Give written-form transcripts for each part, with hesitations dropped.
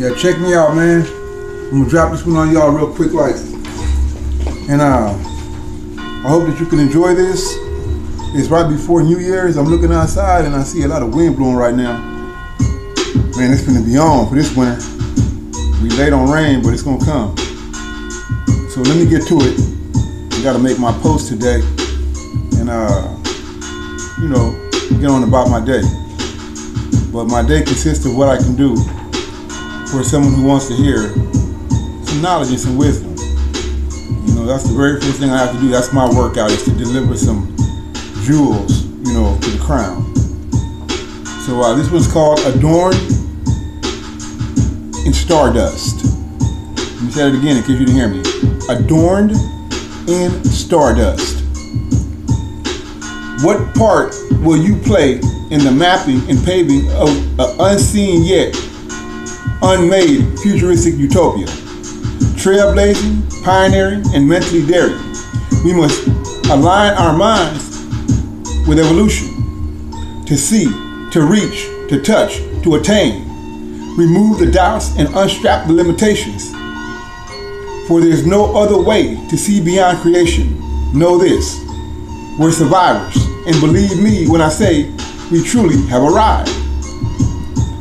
Yeah, check me out, man. I'm gonna drop this one on y'all real quick, like, and I hope that you can enjoy this. It's right before New Year's. I'm looking outside and I see a lot of wind blowing right now. Man, it's gonna be on for this winter. We late on rain, but it's gonna come. So let me get to it. I gotta make my post today, and get on about my day. But my day consists of what I can do for someone who wants to hear some knowledge and some wisdom. You know, that's the very first thing I have to do. That's my workout, is to deliver some jewels, to the crown. So this one's called Adorned in Stardust. Let me say it again in case you didn't hear me. Adorned in Stardust. What part will you play in the mapping and paving of an unseen yet unmade futuristic utopia? Trailblazing, pioneering, and mentally daring, we must align our minds with evolution, to see, to reach, to touch, to attain. Remove the doubts and unstrap the limitations. For there's no other way to see beyond creation. Know this, we're survivors, and believe me when I say we truly have arrived.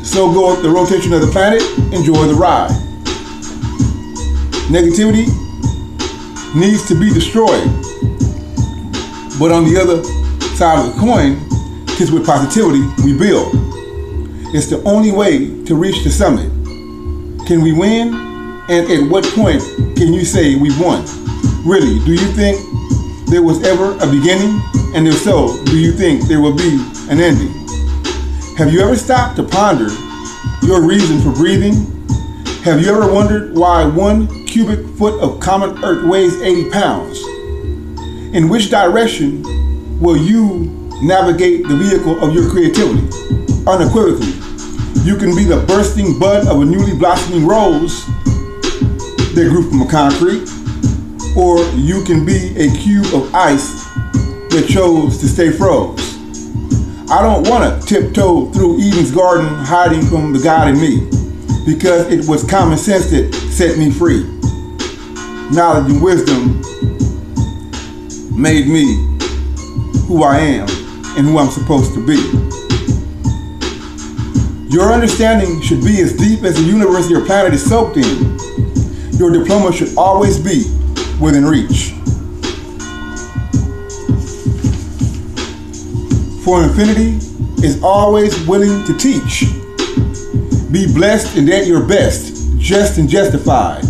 So go with the rotation of the planet, enjoy the ride. Negativity needs to be destroyed. But on the other side of the coin, it's with positivity we build. It's the only way to reach the summit. Can we win? And at what point can you say we've won? Really, do you think there was ever a beginning? And if so, do you think there will be an ending? Have you ever stopped to ponder your reason for breathing? Have you ever wondered why 1 cubic foot of common earth weighs 80 pounds? In which direction will you navigate the vehicle of your creativity? Unequivocally, you can be the bursting bud of a newly blossoming rose that grew from a concrete, or you can be a cube of ice that chose to stay froze. I don't want to tiptoe through Eden's garden hiding from the God in me, because it was common sense that set me free. Knowledge and wisdom made me who I am and who I'm supposed to be. Your understanding should be as deep as the universe your planet is soaked in. Your diploma should always be within reach. For infinity is always willing to teach. Be blessed and at your best, just and justified.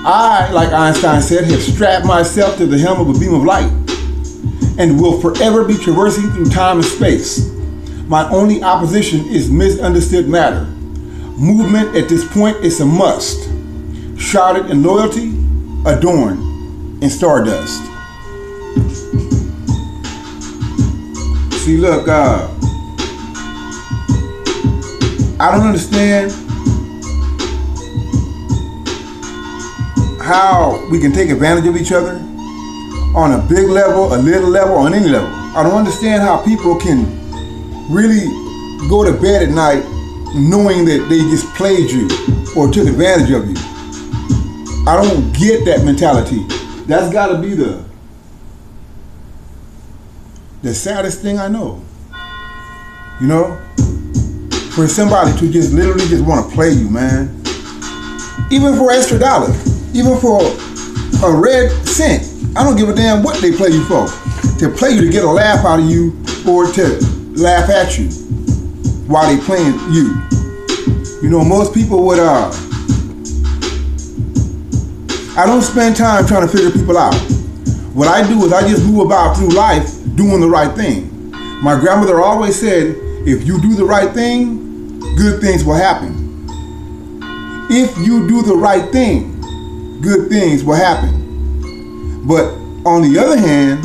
I, like Einstein said, have strapped myself to the helm of a beam of light and will forever be traversing through time and space. My only opposition is misunderstood matter. Movement at this point is a must. Shrouded in loyalty, adorned in stardust. See, look, I don't understand how we can take advantage of each other on a big level, a little level, on any level. I don't understand how people can really go to bed at night knowing that they just played you or took advantage of you. I don't get that mentality. That's got to be the saddest thing I know. For somebody to just literally just want to play you, man. Even for extra dollar, even for a red cent. I don't give a damn what they play you for. To play you, to get a laugh out of you, or to laugh at you while they playing you. Most people would, I don't spend time trying to figure people out. What I do is I just move about through life doing the right thing. My grandmother always said, if you do the right thing, good things will happen. If you do the right thing, good things will happen. But on the other hand,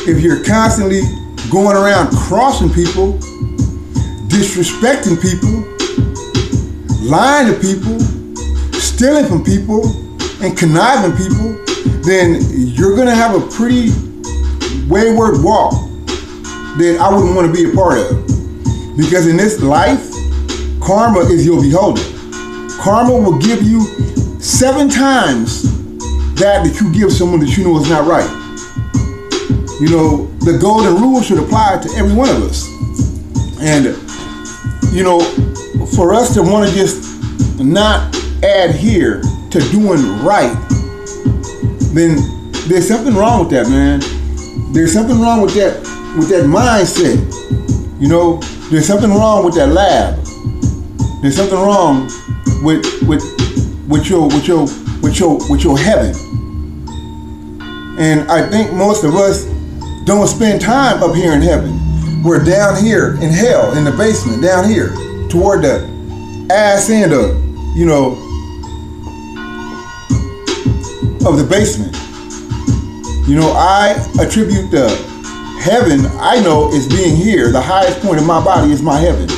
if you're constantly going around crossing people, disrespecting people, lying to people, stealing from people, and conniving people, then you're gonna have a pretty wayward walk that I wouldn't want to be a part of. Because in this life, karma is your beholder. Karma will give you 7 times that you give someone that you know is not right. You know, the golden rule should apply to every one of us. And, you know, for us to want to just not adhere to doing right, then there's something wrong with that, man. There's something wrong with that mindset. You know, there's something wrong with that lab. There's something wrong with your heaven. And I think most of us don't spend time up here in heaven. We're down here in hell, in the basement, down here, toward the ass end of, you know, of the basement. You know, I attribute the heaven I know is being here. The highest point of my body is my heaven.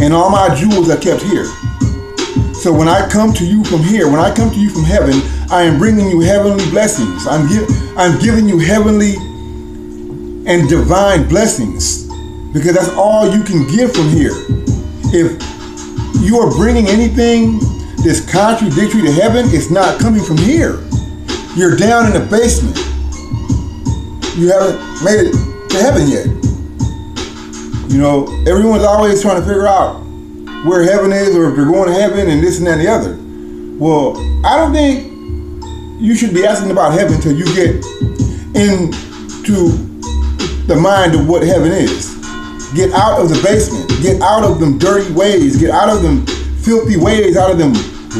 And all my jewels are kept here. So when I come to you from here, when I come to you from heaven, I am bringing you heavenly blessings. I'm giving you heavenly and divine blessings, because that's all you can give from here. If you are bringing anything that's contradictory to heaven, it's not coming from here. You're down in the basement. You haven't made it to heaven yet. You know, everyone's always trying to figure out where heaven is, or if they're going to heaven and this and that and the other. Well, I don't think you should be asking about heaven until you get into the mind of what heaven is. Get out of the basement. Get out of them dirty ways. Get out of them filthy ways, out of them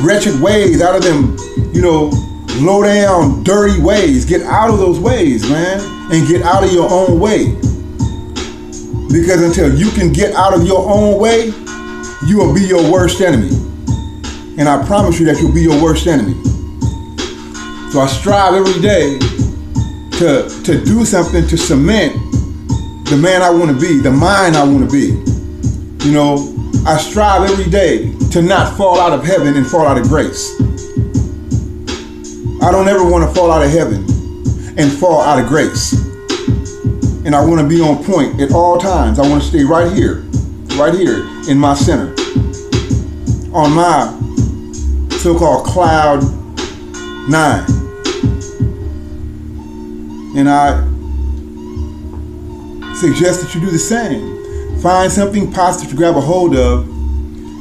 wretched ways, out of them, you know, low down, dirty ways. Get out of those ways, man, and get out of your own way. Because until you can get out of your own way, you will be your worst enemy. And I promise you that you'll be your worst enemy. So I strive every day to do something to cement the man I want to be, the mind I want to be. You know, I strive every day to not fall out of heaven and fall out of grace. I don't ever want to fall out of heaven and fall out of grace. And I want to be on point at all times. I want to stay right here in my center, on my so-called cloud 9. And I suggest that you do the same. Find something positive to grab a hold of,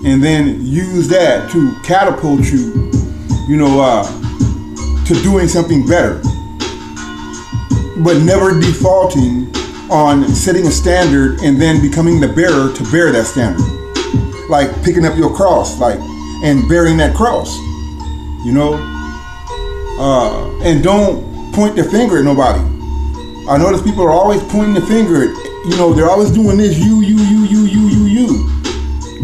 and then use that to catapult you, you know, to doing something better. But never defaulting on setting a standard and then becoming the bearer to bear that standard. Like picking up your cross, and bearing that cross, you know. And don't point the finger at nobody. I notice people are always pointing the finger at, you know, they're always doing this, you.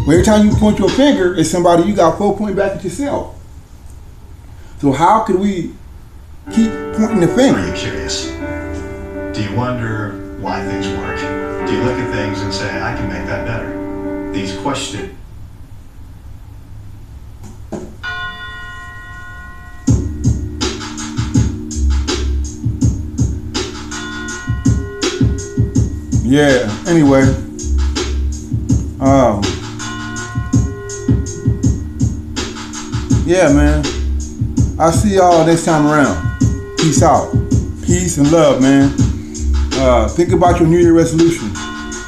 Well, every time you point your finger at somebody, you got 4 pointing back at yourself. So how could we keep pointing the finger? Are you curious? Do you wonder why things work? Do you look at things and say, I can make that better? These questions. Yeah, anyway. Yeah, man. I'll see y'all next time around. Peace out. Peace and love, man. Think about your New Year resolution.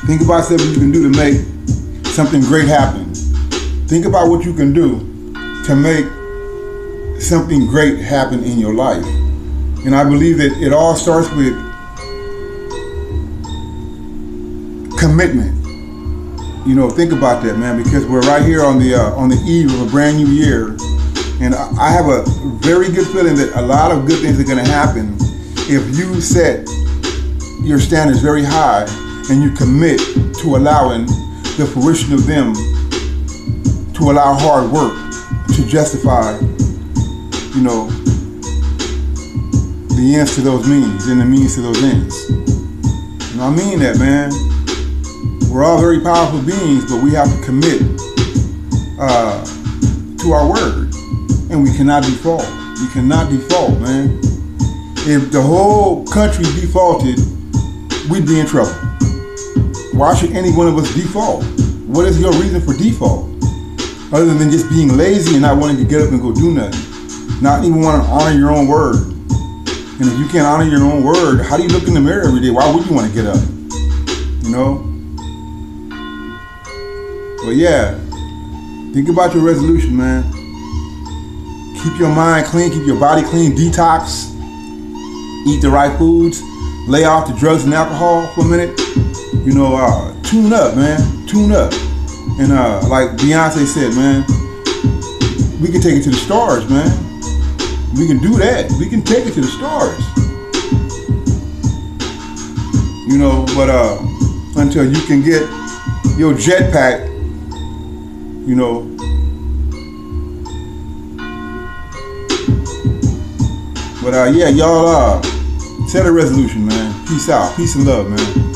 Think about something you can do to make something great happen. Think about what you can do to make something great happen in your life. And I believe that it all starts with commitment. You know, think about that, man, because we're right here on the eve of a brand new year. And I have a very good feeling that a lot of good things are going to happen if you set your standards very high and you commit to allowing the fruition of them, to allow hard work to justify, you know, the ends to those means and the means to those ends. And I mean that, man. We're all very powerful beings, but we have to commit to our word. And we cannot default. We cannot default, man. If the whole country defaulted, we'd be in trouble. Why should any one of us default? What is your reason for default? other than just being lazy and not wanting to get up and go do nothing. Not even wanting to honor your own word. And if you can't honor your own word, how do you look in the mirror every day? Why would you want to get up? You know? But yeah, think about your resolution, man. Keep your mind clean, keep your body clean, detox, eat the right foods, lay off the drugs and alcohol for a minute. You know, tune up, man. Tune up. And like Beyonce said, man, we can take it to the stars, man. We can do that. We can take it to the stars. You know, but until you can get your jetpack, you know, but yeah, y'all set a resolution, man. Peace out. Peace and love, man.